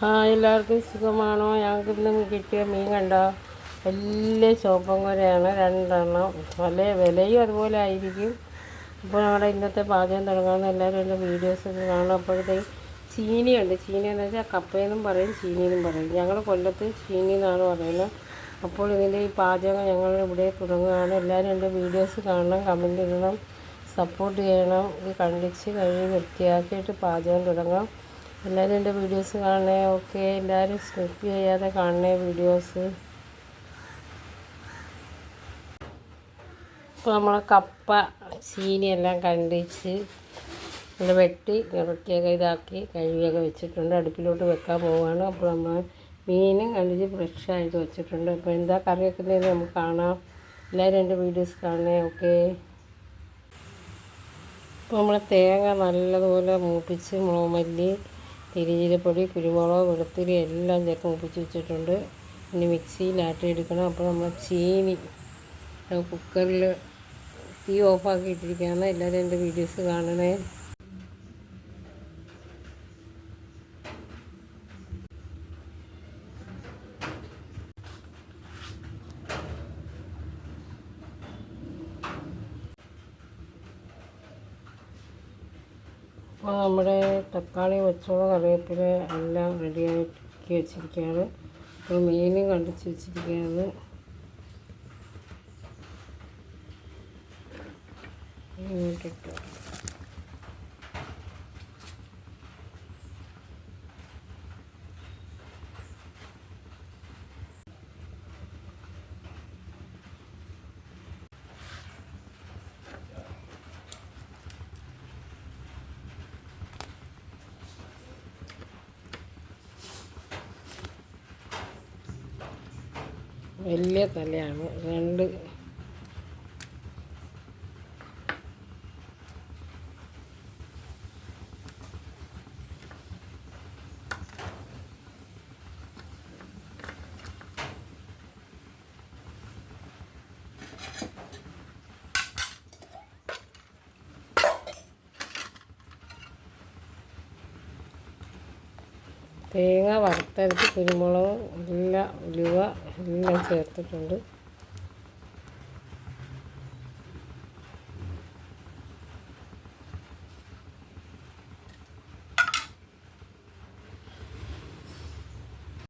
എല്ലാവർക്കും സുഖമാണോ? ഞങ്ങൾക്ക് ഇന്നും കിട്ടിയ മീൻ കണ്ടോ? വലിയ ചോപ്പൻകോരയാണ്, 2 എണ്ണം. നല്ല വിലയും അതുപോലെ ആയിരിക്കും. അപ്പോൾ നമ്മുടെ ഇന്നത്തെ പാചകം തുടങ്ങാമെന്ന് എല്ലാവരും എൻ്റെ വീഡിയോസൊക്കെ കാണും. അപ്പോഴത്തേക്ക് ചീനിയുണ്ട്. ചീനി എന്ന് വെച്ചാൽ കപ്പയെന്നും പറയും, ചീനിയെന്നും പറയും. ഞങ്ങൾ കൊല്ലത്ത് ചീനി എന്നാണ് പറയുന്നത്. അപ്പോൾ ഇതിൻ്റെ ഈ പാചകം ഞങ്ങൾ ഇവിടെ തുടങ്ങുകയാണ്. എല്ലാവരും എൻ്റെ വീഡിയോസ് കാണണം, കമൻറ്റ് ഇടണം, സപ്പോർട്ട് ചെയ്യണം. ഇത് കണ്ടിച്ച് കഴുകി വൃത്തിയാക്കിയിട്ട് പാചകം തുടങ്ങാം. എല്ലാവരും എൻ്റെ വീഡിയോസ് കാണണേ. ഓക്കെ, എല്ലാവരും സ്കിപ്പ് ചെയ്യാതെ കാണണേ വീഡിയോസ്. ഇപ്പോൾ നമ്മൾ കപ്പ ചീനിയെല്ലാം കണ്ടിച്ച് നല്ല വെട്ടി വൃത്തിയൊക്കെ ഇതാക്കി കഴുകിയൊക്കെ വെച്ചിട്ടുണ്ട്. അടുപ്പിലോട്ട് വെക്കാൻ പോവുകയാണ്. അപ്പോൾ നമ്മൾ മീനും കണ്ടിച്ച് ഫ്രഷായിട്ട് വെച്ചിട്ടുണ്ട്. അപ്പോൾ എന്താ കറി വെക്കുന്നതെന്ന് നമുക്ക് കാണാം. എല്ലാവരും എൻ്റെ വീഡിയോസ് കാണണേ. ഓക്കെ, ഇപ്പോൾ നമ്മൾ തേങ്ങ നല്ലതുപോലെ മൂപ്പിച്ച് മുളക് മല്ലി, തിരുചീരപ്പൊടി, കുരുമുളക്, വെളുത്തുള്ളി എല്ലാം ചേർത്ത് മൂപ്പിച്ച് വെച്ചിട്ടുണ്ട്. ഇനി മിക്സിയിലാട്ടി എടുക്കണം. അപ്പോൾ നമ്മൾ ചീനി കുക്കറിൽ തീ ഓഫാക്കി ഇട്ടിരിക്കുകയാണ്. എല്ലാവരും എൻ്റെ വീഡിയോസ് കാണണേ. അപ്പോൾ നമ്മുടെ തക്കാളി, പച്ചമുളക്, കറിവേപ്പില എല്ലാം റെഡിയാക്കി വെച്ചിരിക്കുകയാണ്. അപ്പോൾ മീനും കണ്ടിച്ച് വെച്ചിരിക്കുകയാണ്. ഇങ്ങോട്ടിട്ട് വലിയ തലയാണ്, 2 തേങ്ങ വറുത്തരച്ച് കുരുമുളക് എല്ലാം ഉലുവ എല്ലാം ചേർത്തിട്ടുണ്ട്.